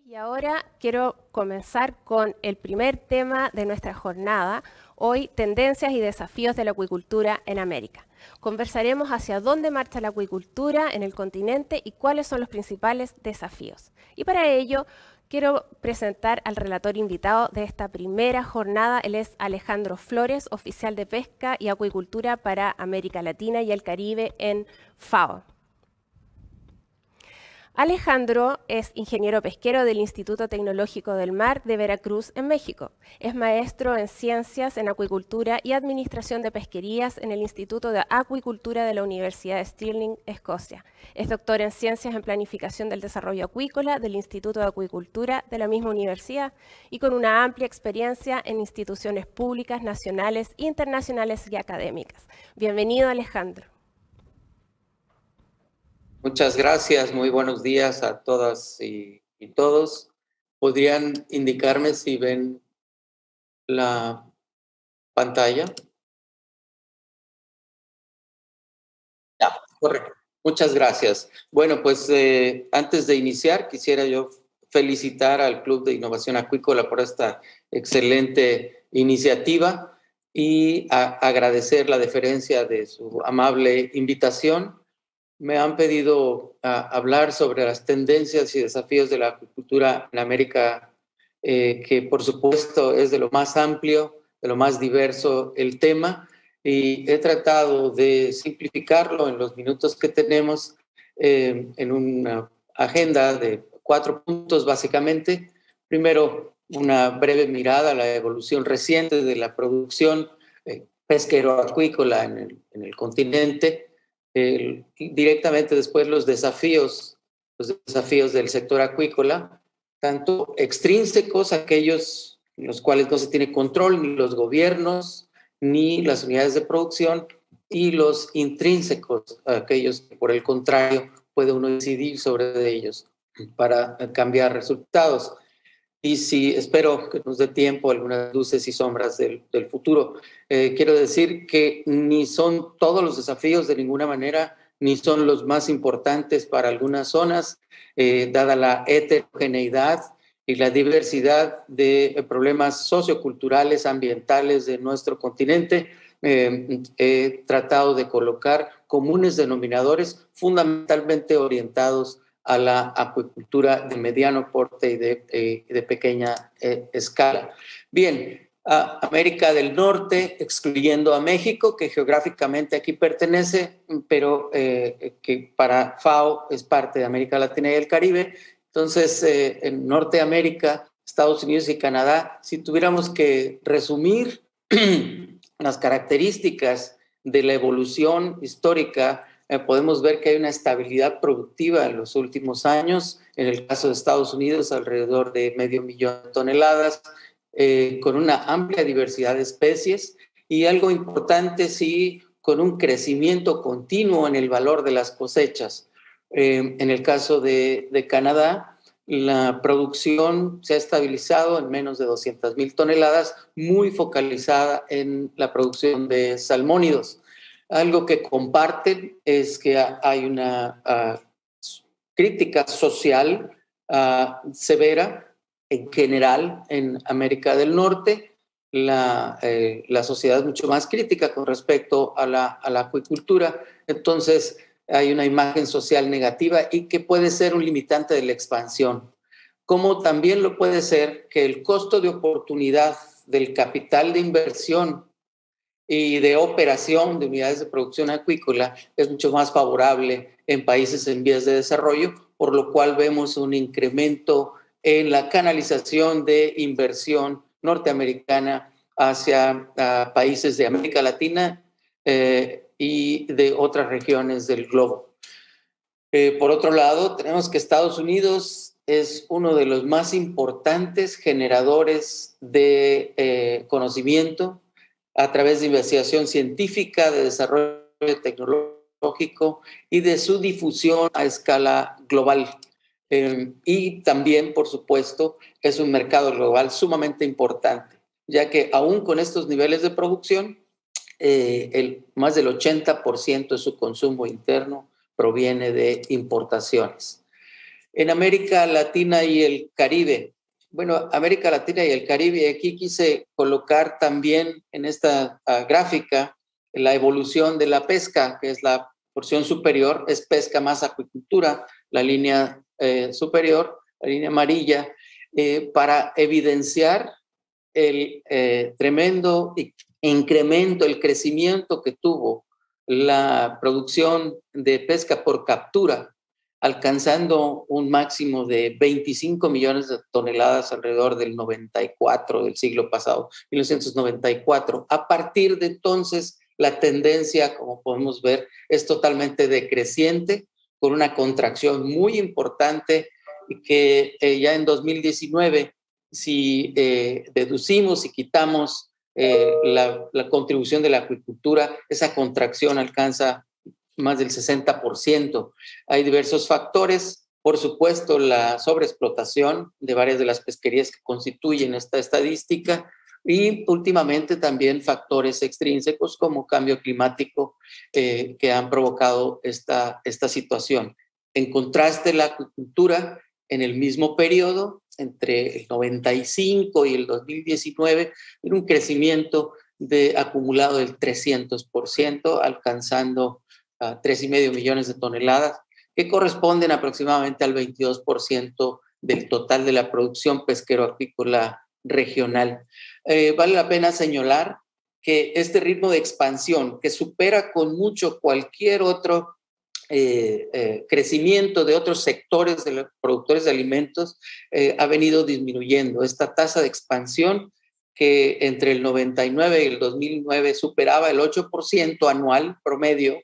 Y ahora quiero comenzar con el primer tema de nuestra jornada, hoy tendencias y desafíos de la acuicultura en América. Conversaremos hacia dónde marcha la acuicultura en el continente y cuáles son los principales desafíos. Y para ello quiero presentar al relator invitado de esta primera jornada. Él es Alejandro Flores, oficial de Pesca y Acuicultura para América Latina y el Caribe en FAO. Alejandro es ingeniero pesquero del Instituto Tecnológico del Mar de Veracruz, en México. Es maestro en Ciencias en Acuicultura y Administración de Pesquerías en el Instituto de Acuicultura de la Universidad de Stirling, Escocia. Es doctor en Ciencias en Planificación del Desarrollo Acuícola del Instituto de Acuicultura de la misma universidad y con una amplia experiencia en instituciones públicas, nacionales, internacionales y académicas. Bienvenido, Alejandro. Muchas gracias, muy buenos días a todas y todos. ¿Podrían indicarme si ven la pantalla? Ya, correcto. Muchas gracias. Bueno, pues antes de iniciar, quisiera yo felicitar al Club de Innovación Acuícola por esta excelente iniciativa y agradecer la deferencia de su amable invitación. Me han pedido hablar sobre las tendencias y desafíos de la acuicultura en América, que por supuesto es de lo más amplio, de lo más diverso el tema, y he tratado de simplificarlo en los minutos que tenemos en una agenda de 4 puntos básicamente. Primero, una breve mirada a la evolución reciente de la producción pesquero-acuícola en el continente. Directamente después los desafíos del sector acuícola, tanto extrínsecos, aquellos en los cuales no se tiene control ni los gobiernos ni las unidades de producción, y los intrínsecos, aquellos que por el contrario puede uno decidir sobre ellos para cambiar resultados. Y si espero que nos dé tiempo algunas luces y sombras del futuro. Quiero decir que ni son todos los desafíos de ninguna manera, ni son los más importantes para algunas zonas, dada la heterogeneidad y la diversidad de problemas socioculturales, ambientales de nuestro continente. He tratado de colocar comunes denominadores fundamentalmente orientados a la acuicultura de mediano porte y de pequeña escala. Bien, América del Norte, excluyendo a México, que geográficamente aquí pertenece, pero que para FAO es parte de América Latina y el Caribe. Entonces, en Norteamérica, Estados Unidos y Canadá, si tuviéramos que resumir las características de la evolución histórica, podemos ver que hay una estabilidad productiva en los últimos años. En el caso de Estados Unidos, alrededor de 500,000 de toneladas, con una amplia diversidad de especies, y algo importante, sí, con un crecimiento continuo en el valor de las cosechas. En el caso de Canadá, la producción se ha estabilizado en menos de 200,000 toneladas, muy focalizada en la producción de salmónidos. Algo que comparten es que hay una crítica social severa en general en América del Norte. La sociedad es mucho más crítica con respecto a la acuicultura. Entonces hay una imagen social negativa y que puede ser un limitante de la expansión. Como también lo puede ser que el costo de oportunidad del capital de inversión y de operación de unidades de producción acuícola es mucho más favorable en países en vías de desarrollo, por lo cual vemos un incremento en la canalización de inversión norteamericana hacia países de América Latina y de otras regiones del globo. Por otro lado, tenemos que Estados Unidos es uno de los más importantes generadores de conocimiento a través de investigación científica, de desarrollo tecnológico y de su difusión a escala global. Y también, por supuesto, es un mercado global sumamente importante, ya que aún con estos niveles de producción, más del 80% de su consumo interno proviene de importaciones. En América Latina y el Caribe. Bueno, América Latina y el Caribe, aquí quise colocar también en esta gráfica la evolución de la pesca, que es la porción superior, es pesca más acuicultura, la línea superior, la línea amarilla, para evidenciar el tremendo incremento, el crecimiento que tuvo la producción de pesca por captura, alcanzando un máximo de 25 millones de toneladas alrededor del 94, del siglo pasado, 1994. A partir de entonces, la tendencia, como podemos ver, es totalmente decreciente, con una contracción muy importante que ya en 2019, si deducimos y quitamos la contribución de la acuicultura, esa contracción alcanza más del 60%. Hay diversos factores, por supuesto, la sobreexplotación de varias de las pesquerías que constituyen esta estadística y últimamente también factores extrínsecos como cambio climático que han provocado esta situación. En contraste, la acuicultura en el mismo periodo, entre el 95 y el 2019, en un crecimiento acumulado del 300%, alcanzando 3,5 millones de toneladas, que corresponden aproximadamente al 22% del total de la producción pesquero-acuícola regional. Vale la pena señalar que este ritmo de expansión, que supera con mucho cualquier otro crecimiento de otros sectores de los productores de alimentos, ha venido disminuyendo. Esta tasa de expansión, que entre el 99 y el 2009 superaba el 8% anual promedio,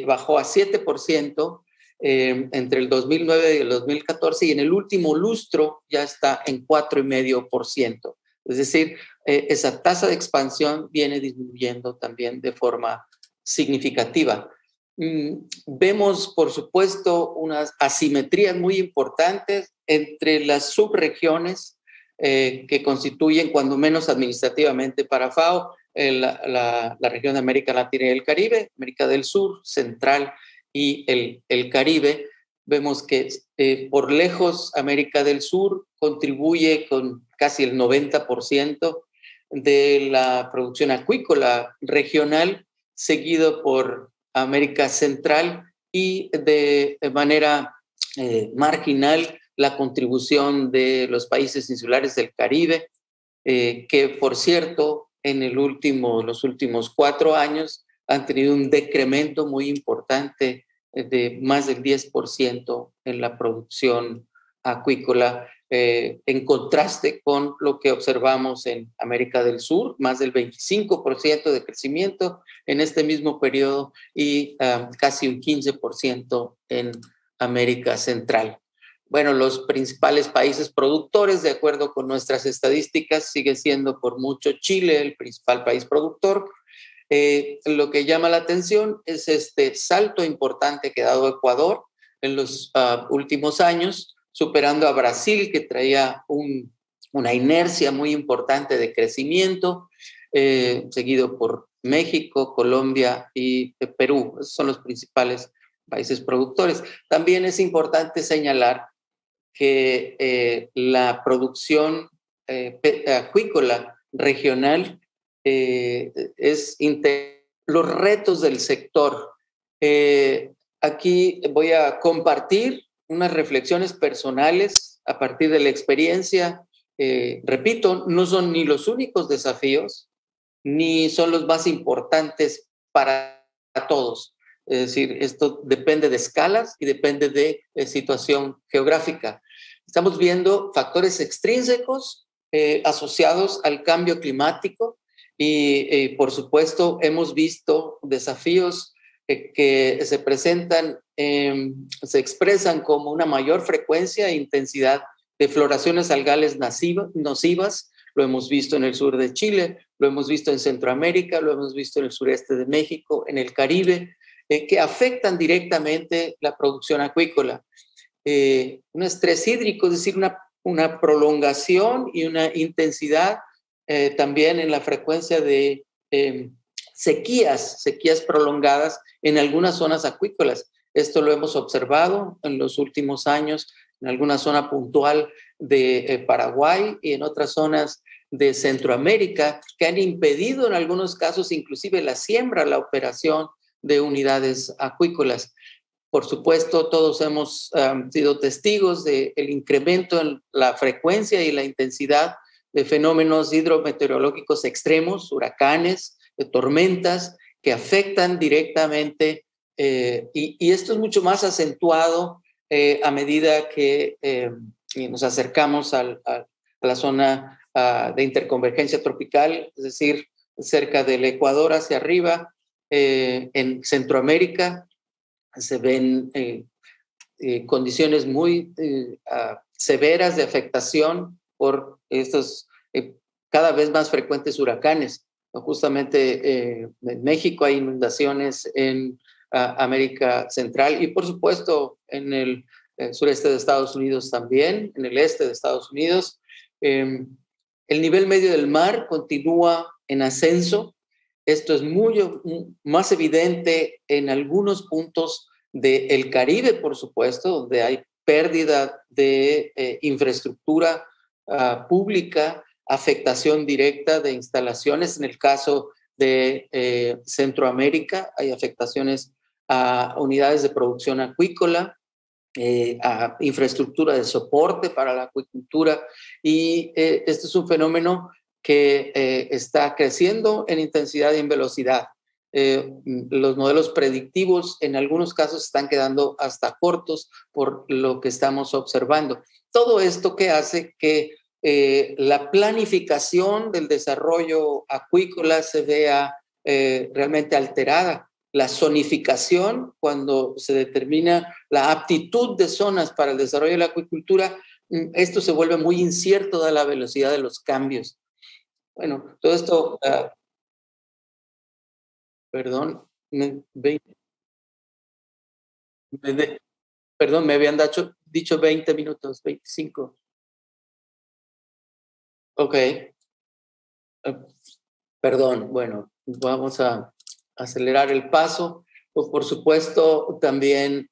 bajó a 7% entre el 2009 y el 2014, y en el último lustro ya está en 4,5%. Es decir, esa tasa de expansión viene disminuyendo también de forma significativa. Vemos, por supuesto, unas asimetrías muy importantes entre las subregiones que constituyen, cuando menos administrativamente para FAO, la región de América Latina y el Caribe, América del Sur, Central y el Caribe. Vemos que por lejos América del Sur contribuye con casi el 90% de la producción acuícola regional, seguido por América Central y de manera marginal la contribución de los países insulares del Caribe, que por cierto en los últimos 4 años han tenido un decremento muy importante de más del 10% en la producción acuícola, en contraste con lo que observamos en América del Sur, más del 25% de crecimiento en este mismo periodo y casi un 15% en América Central. Bueno, los principales países productores, de acuerdo con nuestras estadísticas, sigue siendo por mucho Chile el principal país productor. Lo que llama la atención es este salto importante que ha dado Ecuador en los últimos años, superando a Brasil, que traía una inercia muy importante de crecimiento, seguido por México, Colombia y Perú. Esos son los principales países productores. También es importante señalar que la producción acuícola regional los retos del sector. Aquí voy a compartir unas reflexiones personales a partir de la experiencia. Repito, no son ni los únicos desafíos, ni son los más importantes para todos. Es decir, esto depende de escalas y depende de situación geográfica. Estamos viendo factores extrínsecos asociados al cambio climático y por supuesto, hemos visto desafíos que se presentan, se expresan como una mayor frecuencia e intensidad de floraciones algales nocivas. Lo hemos visto en el sur de Chile, lo hemos visto en Centroamérica, lo hemos visto en el sureste de México, en el Caribe, que afectan directamente la producción acuícola. Un estrés hídrico, es decir, una prolongación y una intensidad también en la frecuencia de sequías prolongadas en algunas zonas acuícolas. Esto lo hemos observado en los últimos años en alguna zona puntual de Paraguay y en otras zonas de Centroamérica, que han impedido en algunos casos inclusive la siembra, la operación de unidades acuícolas. Por supuesto, todos hemos sido testigos del incremento en la frecuencia y la intensidad de fenómenos hidrometeorológicos extremos, huracanes, tormentas, que afectan directamente, y esto es mucho más acentuado a medida que nos acercamos a la zona de interconvergencia tropical, es decir, cerca del Ecuador hacia arriba, en Centroamérica se ven condiciones muy severas de afectación por estos cada vez más frecuentes huracanes. Justamente en México hay inundaciones en América Central y por supuesto en el sureste de Estados Unidos también, en el este de Estados Unidos. El nivel medio del mar continúa en ascenso. Esto es más evidente en algunos puntos del Caribe, por supuesto, donde hay pérdida de infraestructura pública, afectación directa de instalaciones. En el caso de Centroamérica hay afectaciones a unidades de producción acuícola, a infraestructura de soporte para la acuicultura, y este es un fenómeno que está creciendo en intensidad y en velocidad. Los modelos predictivos en algunos casos están quedando hasta cortos por lo que estamos observando. Todo esto que hace que la planificación del desarrollo acuícola se vea realmente alterada. La zonificación, cuando se determina la aptitud de zonas para el desarrollo de la acuicultura, esto se vuelve muy incierto dada la velocidad de los cambios. Bueno, todo esto, perdón, perdón, me habían dicho 20 minutos, 25. Ok, perdón, bueno, vamos a acelerar el paso. Pues por supuesto, también,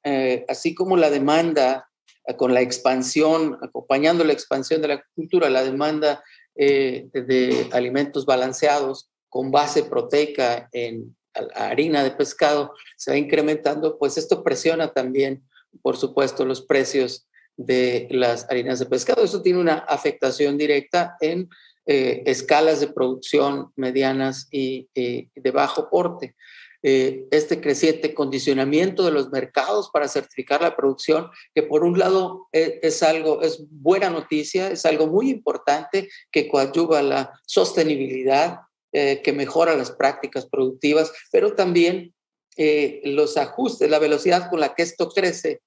así como la demanda con la expansión, acompañando la expansión de la agricultura, la demanda de alimentos balanceados con base proteica en harina de pescado se va incrementando, pues esto presiona también, por supuesto, los precios de las harinas de pescado. Eso tiene una afectación directa en escalas de producción medianas y de bajo porte. Este creciente condicionamiento de los mercados para certificar la producción, que por un lado es buena noticia, es algo muy importante que coadyuva la sostenibilidad, que mejora las prácticas productivas, pero también los ajustes, la velocidad con la que esto crece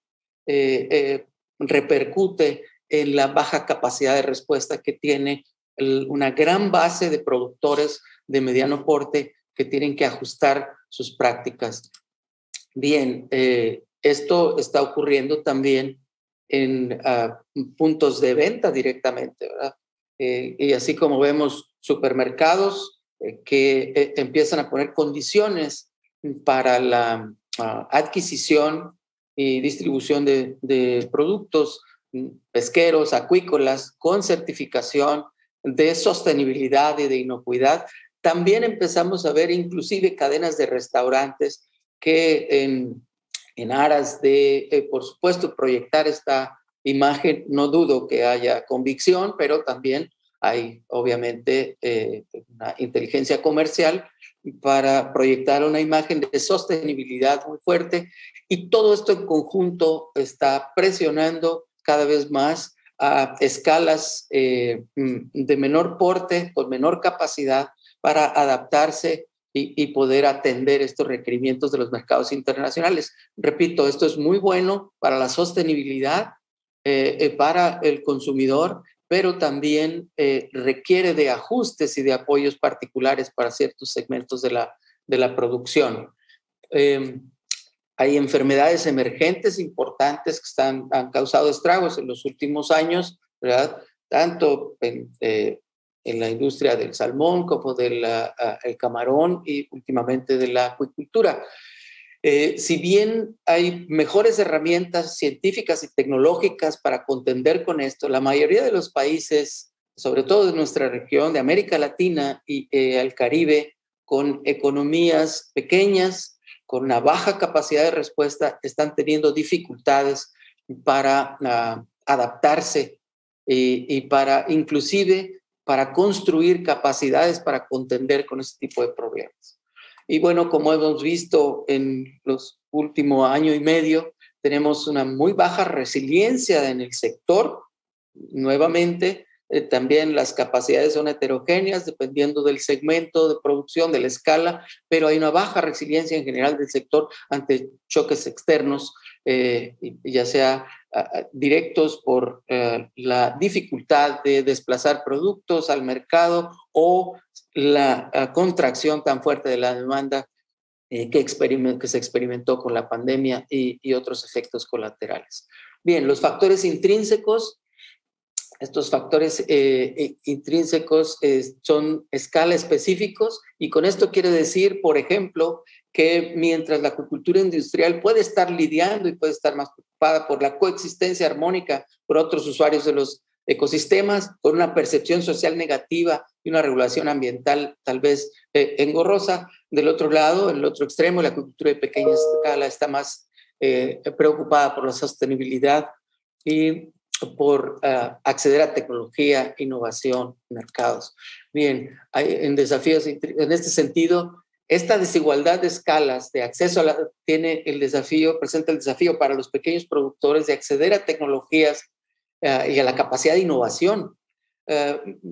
repercute en la baja capacidad de respuesta que tiene una gran base de productores de mediano porte que tienen que ajustar sus prácticas. Bien, esto está ocurriendo también en puntos de venta directamente, ¿verdad? Y así como vemos supermercados que empiezan a poner condiciones para la adquisición y distribución de productos pesqueros, acuícolas, con certificación de sostenibilidad y de inocuidad. También empezamos a ver inclusive cadenas de restaurantes que en aras de, por supuesto, proyectar esta imagen, no dudo que haya convicción, pero también hay obviamente una inteligencia comercial para proyectar una imagen de sostenibilidad muy fuerte, y todo esto en conjunto está presionando cada vez más a escalas de menor porte, con menor capacidad para adaptarse y poder atender estos requerimientos de los mercados internacionales. Repito, esto es muy bueno para la sostenibilidad, para el consumidor, pero también requiere de ajustes y de apoyos particulares para ciertos segmentos de la producción. Hay enfermedades emergentes importantes que han causado estragos en los últimos años, ¿verdad? Tanto en la industria del salmón como del el camarón y últimamente de la acuicultura. Si bien hay mejores herramientas científicas y tecnológicas para contender con esto, la mayoría de los países, sobre todo de nuestra región, de América Latina y el Caribe, con economías pequeñas, con una baja capacidad de respuesta, están teniendo dificultades para adaptarse y para inclusive para construir capacidades para contender con este tipo de problemas. Y bueno, como hemos visto en los últimos año y medio, tenemos una muy baja resiliencia en el sector. Nuevamente, también las capacidades son heterogéneas dependiendo del segmento de producción, de la escala, pero hay una baja resiliencia en general del sector ante choques externos, ya sea directos por la dificultad de desplazar productos al mercado o la contracción tan fuerte de la demanda que se experimentó con la pandemia y otros efectos colaterales. Bien, los factores intrínsecos. Estos factores intrínsecos son escala específicos y con esto quiere decir, por ejemplo, que mientras la acuicultura industrial puede estar lidiando y puede estar más preocupada por la coexistencia armónica por otros usuarios de los ecosistemas, con una percepción social negativa y una regulación ambiental tal vez engorrosa, del otro lado, en el otro extremo, la acuicultura de pequeña escala está más preocupada por la sostenibilidad y por acceder a tecnología, innovación, mercados. Bien, en desafíos, en este sentido, esta desigualdad de escalas de acceso presenta el desafío para los pequeños productores de acceder a tecnologías y a la capacidad de innovación.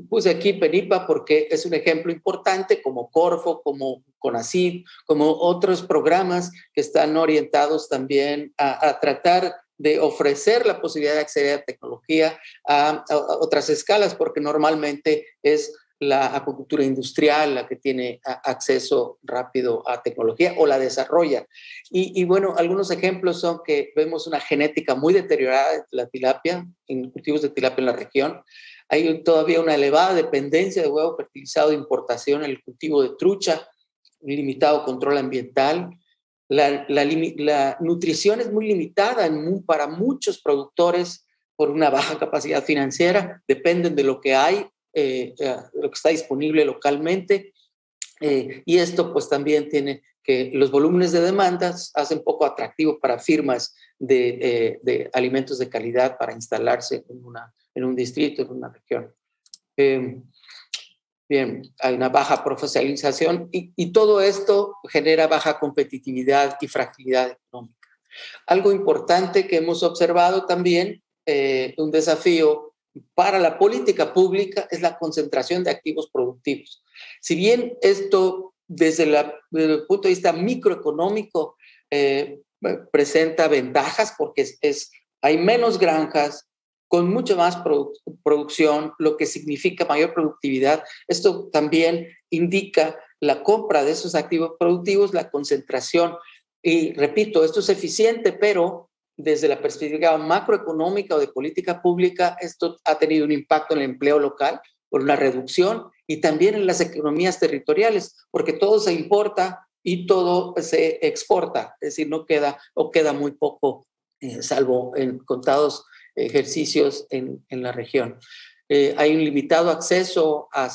Puse aquí PENIPA porque es un ejemplo importante, como Corfo, como CONACYT, como otros programas que están orientados también a tratar de ofrecer la posibilidad de acceder a tecnología a otras escalas, porque normalmente es la acuicultura industrial la que tiene acceso rápido a tecnología o la desarrolla. Y bueno, algunos ejemplos son que vemos una genética muy deteriorada de la tilapia, en cultivos de tilapia en la región. Hay todavía una elevada dependencia de huevo fertilizado de importación en el cultivo de trucha, un limitado control ambiental. La nutrición es muy limitada para muchos productores por una baja capacidad financiera, dependen de lo que hay, lo que está disponible localmente, y esto pues también tiene que los volúmenes de demandas hacen poco atractivo para firmas de alimentos de calidad para instalarse en un distrito, en una región. Bien, hay una baja profesionalización y todo esto genera baja competitividad y fragilidad económica. Algo importante que hemos observado también, un desafío para la política pública es la concentración de activos productivos. Si bien esto desde el punto de vista microeconómico presenta ventajas porque hay menos granjas, con mucho más producción, lo que significa mayor productividad. Esto también indica la compra de esos activos productivos, la concentración. Y repito, esto es eficiente, pero desde la perspectiva macroeconómica o de política pública, esto ha tenido un impacto en el empleo local por una reducción y también en las economías territoriales, porque todo se importa y todo se exporta, es decir, no queda o queda muy poco, salvo en contados ejercicios en la región. Hay un limitado acceso a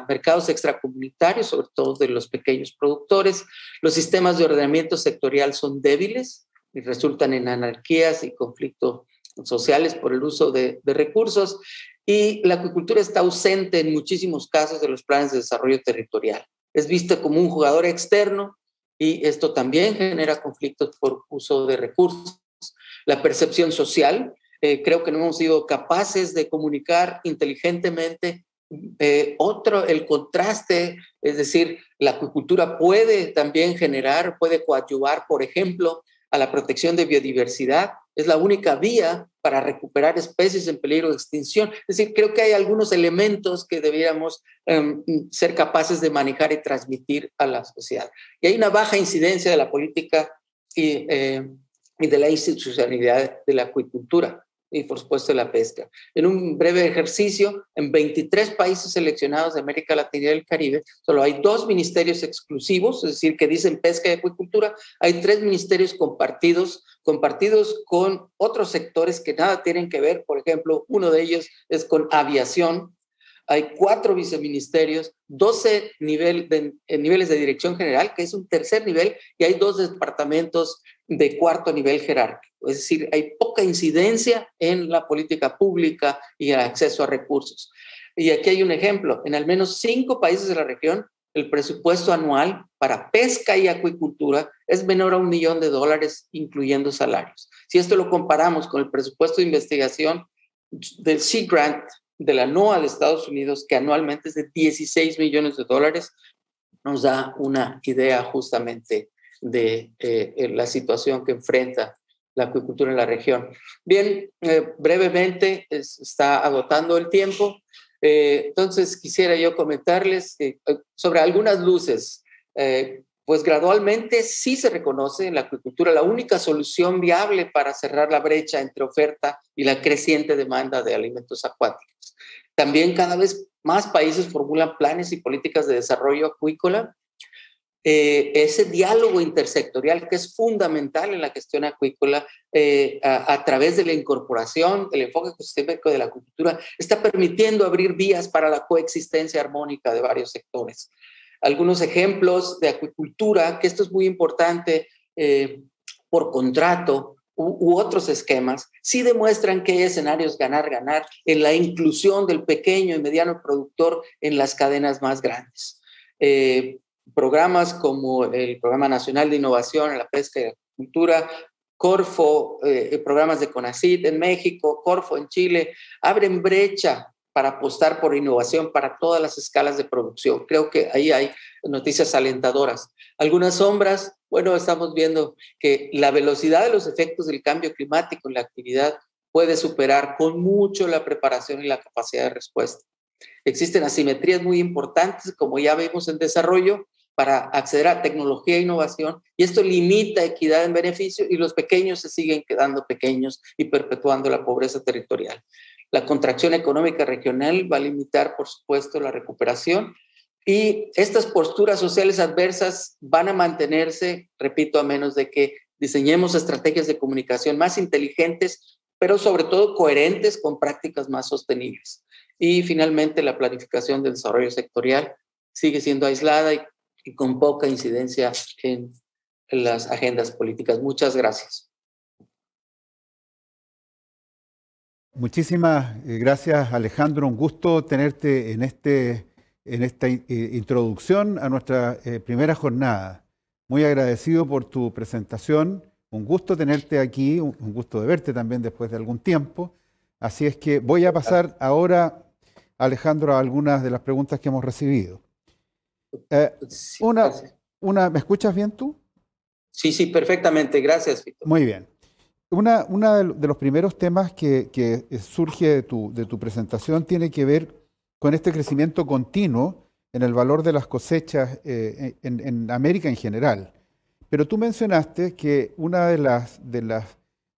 mercados extracomunitarios, sobre todo de los pequeños productores. Los sistemas de ordenamiento sectorial son débiles y resultan en anarquías y conflictos sociales por el uso de recursos. Y la acuicultura está ausente en muchísimos casos de los planes de desarrollo territorial. Es vista como un jugador externo y esto también genera conflictos por uso de recursos. La percepción social. Creo que no hemos sido capaces de comunicar inteligentemente el contraste, es decir, la acuicultura puede también puede coadyuvar, por ejemplo, a la protección de biodiversidad. Es la única vía para recuperar especies en peligro de extinción. Es decir, creo que hay algunos elementos que deberíamos ser capaces de manejar y transmitir a la sociedad. Y hay una baja incidencia de la política y de la institucionalidad de la acuicultura. y por supuesto la pesca. En un breve ejercicio, en 23 países seleccionados de América Latina y del Caribe, solo hay 2 ministerios exclusivos, es decir, que dicen pesca y acuicultura. Hay 3 ministerios compartidos con otros sectores que nada tienen que ver. Por ejemplo, uno de ellos es con aviación. Hay 4 viceministerios, 12 niveles de dirección general, que es un tercer nivel, y hay 2 departamentos de cuarto nivel jerárquico. Es decir, hay poca incidencia en la política pública y el acceso a recursos. Y aquí hay un ejemplo. En al menos 5 países de la región, el presupuesto anual para pesca y acuicultura es menor a $1 millón, incluyendo salarios. Si esto lo comparamos con el presupuesto de investigación del Sea Grant de la NOAA de Estados Unidos, que anualmente es de $16 millones, nos da una idea justamente de la situación que enfrenta la acuicultura en la región. Bien, brevemente, está agotando el tiempo. Entonces, quisiera yo comentarles sobre algunas luces. Pues gradualmente sí se reconoce en la acuicultura la única solución viable para cerrar la brecha entre oferta y la creciente demanda de alimentos acuáticos. También cada vez más países formulan planes y políticas de desarrollo acuícola. Ese diálogo intersectorial que es fundamental en la gestión acuícola a través de la incorporación del enfoque ecosistémico de la acuicultura está permitiendo abrir vías para la coexistencia armónica de varios sectores. Algunos ejemplos de acuicultura, que esto es muy importante por contrato u otros esquemas, sí demuestran que hay escenarios ganar-ganar en la inclusión del pequeño y mediano productor en las cadenas más grandes. Programas como el Programa Nacional de Innovación en la Pesca y la Acuicultura, Corfo, programas de CONACYT en México, Corfo en Chile, abren brecha para apostar por innovación para todas las escalas de producción. Creo que ahí hay noticias alentadoras. Algunas sombras, bueno, estamos viendo que la velocidad de los efectos del cambio climático en la actividad puede superar con mucho la preparación y la capacidad de respuesta. Existen asimetrías muy importantes, como ya vimos en desarrollo, para acceder a tecnología e innovación, y esto limita equidad en beneficio y los pequeños se siguen quedando pequeños y perpetuando la pobreza territorial. La contracción económica regional va a limitar, por supuesto, la recuperación, y estas posturas sociales adversas van a mantenerse, repito, a menos de que diseñemos estrategias de comunicación más inteligentes, pero sobre todo coherentes con prácticas más sostenibles. Y finalmente, la planificación del desarrollo sectorial sigue siendo aislada y con poca incidencia en las agendas políticas. Muchas gracias. Muchísimas gracias, Alejandro. Un gusto tenerte en esta introducción a nuestra primera jornada. Muy agradecido por tu presentación. Un gusto tenerte aquí, un gusto de verte también después de algún tiempo. Así es que voy a pasar ahora, Alejandro, a algunas de las preguntas que hemos recibido. ¿Me escuchas bien tú? Sí, perfectamente. Gracias, Víctor. Muy bien. Una de los primeros temas que surge de tu presentación tiene que ver con este crecimiento continuo en el valor de las cosechas en América en general. Pero tú mencionaste que una de las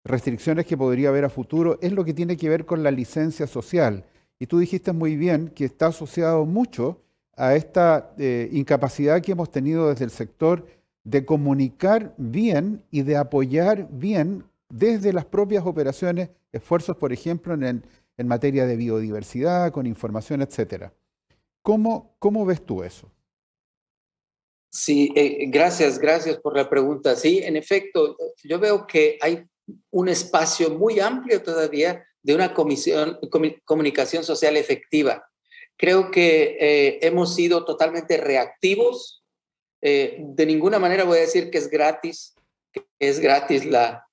restricciones que podría haber a futuro es lo que tiene que ver con la licencia social. Y tú dijiste muy bien que está asociado mucho a esta incapacidad que hemos tenido desde el sector de comunicar bien y de apoyar bien desde las propias operaciones, esfuerzos, por ejemplo, en materia de biodiversidad, con información, etcétera. ¿Cómo ves tú eso? Sí, gracias por la pregunta. Sí, en efecto, yo veo que hay un espacio muy amplio todavía de una comunicación social efectiva. Creo que hemos sido totalmente reactivos. De ninguna manera voy a decir que es gratis, es gratuita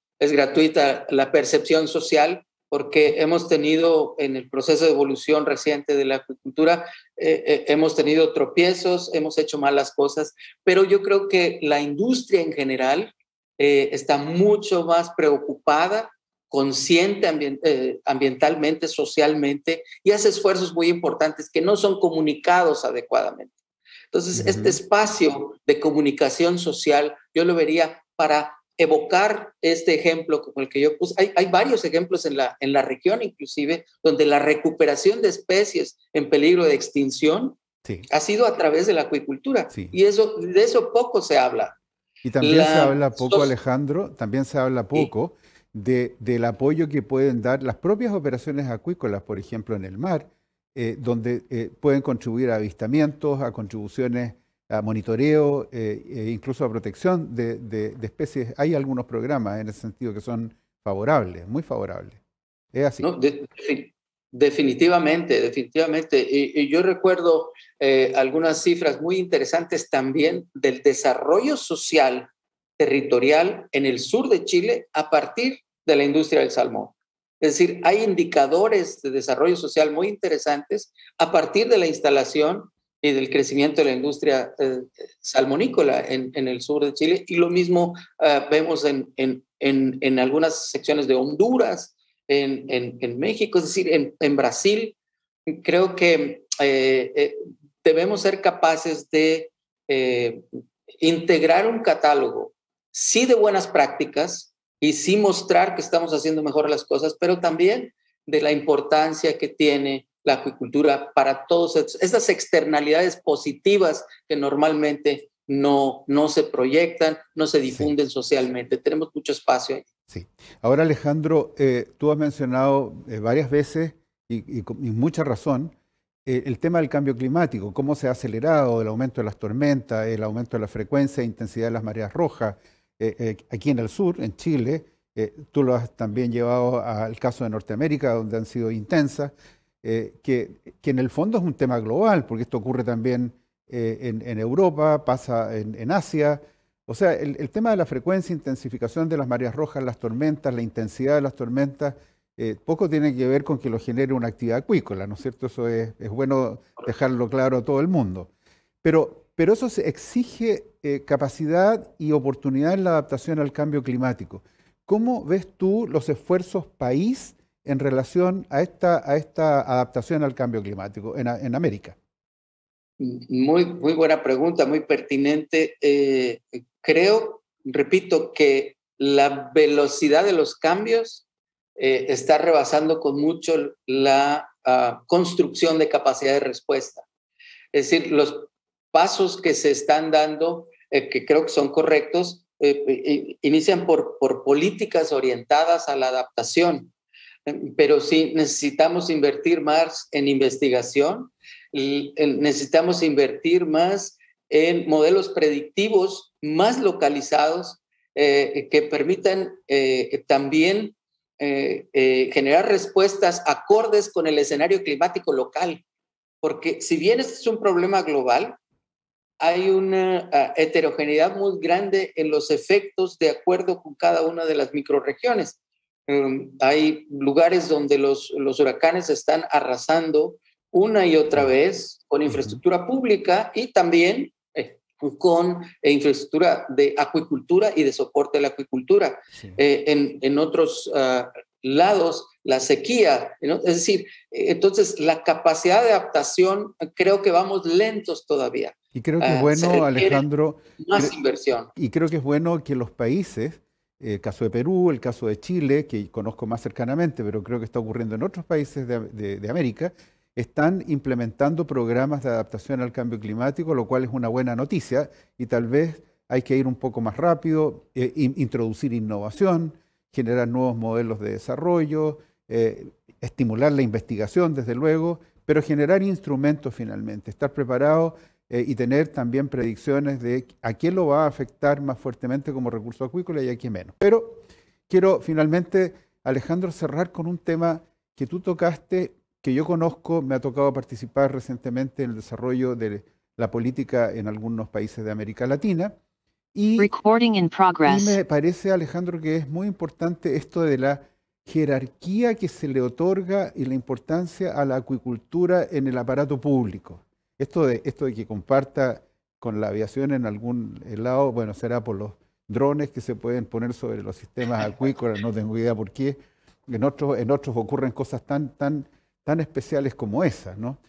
la percepción social, porque hemos tenido en el proceso de evolución reciente de la acuicultura, hemos tenido tropiezos, hemos hecho malas cosas, pero yo creo que la industria en general está mucho más preocupada, consciente ambientalmente, socialmente, y hace esfuerzos muy importantes que no son comunicados adecuadamente. Entonces, este espacio de comunicación social yo lo vería para evocar este ejemplo como el que yo puse. Hay varios ejemplos en la región, inclusive, donde la recuperación de especies en peligro de extinción ha sido a través de la acuicultura. Y de eso poco se habla. Y también se habla poco, Alejandro, también se habla poco del apoyo que pueden dar las propias operaciones acuícolas, por ejemplo, en el mar, donde pueden contribuir a avistamientos, a contribuciones a monitoreo, incluso a protección de especies. Hay algunos programas en ese sentido que son favorables, muy favorables. ¿Es así? No, definitivamente, definitivamente. Y yo recuerdo algunas cifras muy interesantes también del desarrollo social territorial en el sur de Chile a partir de la industria del salmón. Es decir, hay indicadores de desarrollo social muy interesantes a partir de la instalación y del crecimiento de la industria salmonícola en el sur de Chile. Y lo mismo vemos en algunas secciones de Honduras, en México, es decir, en Brasil. Creo que debemos ser capaces de integrar un catálogo, sí de buenas prácticas y sí mostrar que estamos haciendo mejor las cosas, pero también de la importancia que tiene la acuicultura para todas estas externalidades positivas que normalmente no se proyectan, no se difunden socialmente. Tenemos mucho espacio ahí. Sí. Ahora, Alejandro, tú has mencionado varias veces y mucha razón el tema del cambio climático, cómo se ha acelerado el aumento de las tormentas, el aumento de la frecuencia e intensidad de las mareas rojas. Aquí en el sur, en Chile, tú lo has también llevado al caso de Norteamérica, donde han sido intensas, que en el fondo es un tema global, porque esto ocurre también en Europa, pasa en Asia. O sea, el tema de la frecuencia, intensificación de las mareas rojas, las tormentas, la intensidad de las tormentas, poco tiene que ver con que lo genere una actividad acuícola, ¿no es cierto? Eso es bueno dejarlo claro a todo el mundo. Pero eso exige capacidad y oportunidad en la adaptación al cambio climático. ¿Cómo ves tú los esfuerzos país en relación a esta adaptación al cambio climático en América? Muy buena pregunta, muy pertinente. Creo, repito, que la velocidad de los cambios está rebasando con mucho la construcción de capacidad de respuesta. Es decir, los pasos que se están dando, que creo que son correctos, inician por políticas orientadas a la adaptación, pero sí necesitamos invertir más en investigación, necesitamos invertir más en modelos predictivos más localizados que permitan también generar respuestas acordes con el escenario climático local. Porque si bien este es un problema global, hay una heterogeneidad muy grande en los efectos de acuerdo con cada una de las microrregiones. Hay lugares donde los huracanes están arrasando una y otra vez con infraestructura pública y también con infraestructura de acuicultura y de soporte a la acuicultura. Sí. En otros lados, la sequía, ¿no? Es decir, entonces la capacidad de adaptación, creo que vamos lentos todavía. Y creo que es bueno, Alejandro, más inversión. Y creo que es bueno que los países, el caso de Perú, el caso de Chile, que conozco más cercanamente, pero creo que está ocurriendo en otros países de América, están implementando programas de adaptación al cambio climático, lo cual es una buena noticia, y tal vez hay que ir un poco más rápido, introducir innovación, generar nuevos modelos de desarrollo, estimular la investigación, desde luego, pero generar instrumentos finalmente, estar preparado y tener también predicciones de a quién lo va a afectar más fuertemente como recurso acuícola y a quién menos. Pero quiero finalmente, Alejandro, cerrar con un tema que tú tocaste, que yo conozco, me ha tocado participar recientemente en el desarrollo de la política en algunos países de América Latina. Y me parece, Alejandro, que es muy importante esto de la jerarquía que se le otorga y la importancia a la acuicultura en el aparato público. Esto de que comparta con la aviación en algún lado, bueno, será por los drones que se pueden poner sobre los sistemas acuícolas, no tengo idea por qué. En otros ocurren cosas tan especiales como esas, ¿no?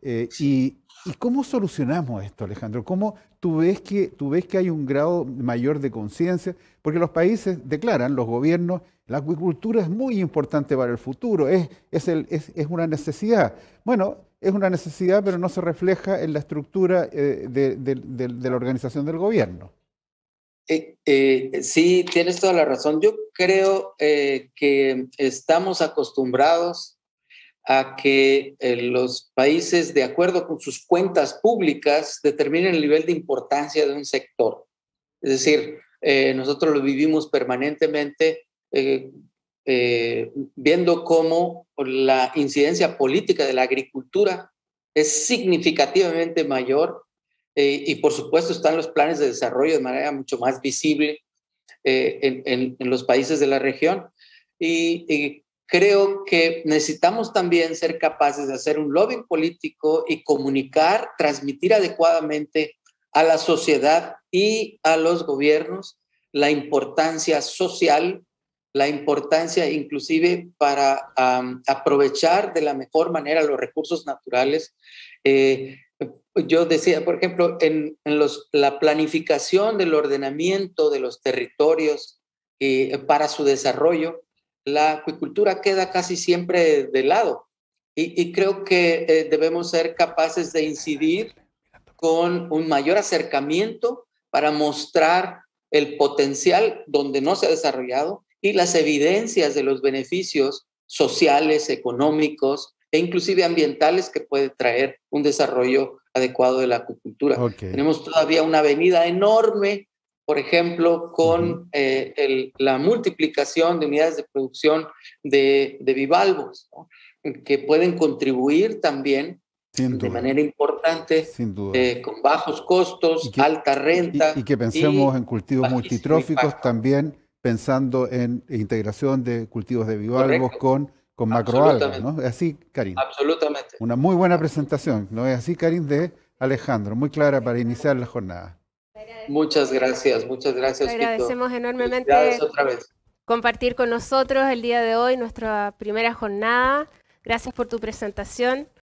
¿Y cómo solucionamos esto, Alejandro? ¿Cómo tú ves que hay un grado mayor de conciencia? Porque los países declaran, los gobiernos, la acuicultura es muy importante para el futuro, es una necesidad. Bueno, es una necesidad, pero no se refleja en la estructura de la organización del gobierno. Sí, tienes toda la razón. Yo creo que estamos acostumbrados a que los países, de acuerdo con sus cuentas públicas, determinen el nivel de importancia de un sector. Es decir, nosotros lo vivimos permanentemente viendo cómo la incidencia política de la agricultura es significativamente mayor y por supuesto están los planes de desarrollo de manera mucho más visible en los países de la región y creo que necesitamos también ser capaces de hacer un lobbying político y comunicar, transmitir adecuadamente a la sociedad y a los gobiernos la importancia social, la importancia inclusive para aprovechar de la mejor manera los recursos naturales. Yo decía, por ejemplo, la planificación del ordenamiento de los territorios para su desarrollo, la acuicultura queda casi siempre de lado y creo que debemos ser capaces de incidir con un mayor acercamiento para mostrar el potencial donde no se ha desarrollado y las evidencias de los beneficios sociales, económicos e inclusive ambientales que puede traer un desarrollo adecuado de la acuicultura. Okay. Tenemos todavía una avenida enorme, por ejemplo, con la multiplicación de unidades de producción de bivalvos, ¿no? Que pueden contribuir también de manera importante, con bajos costos, alta renta. Y que pensemos en cultivos multitróficos también, pensando en integración de cultivos de bivalvos con macroalgas, ¿no? ¿Es así, Karin? Absolutamente. Una muy buena presentación, ¿no es así, Karin, de Alejandro? Muy clara para iniciar la jornada. Muchas gracias, Te agradecemos Quito. Enormemente otra vez. Compartir con nosotros el día de hoy nuestra primera jornada. Gracias por tu presentación.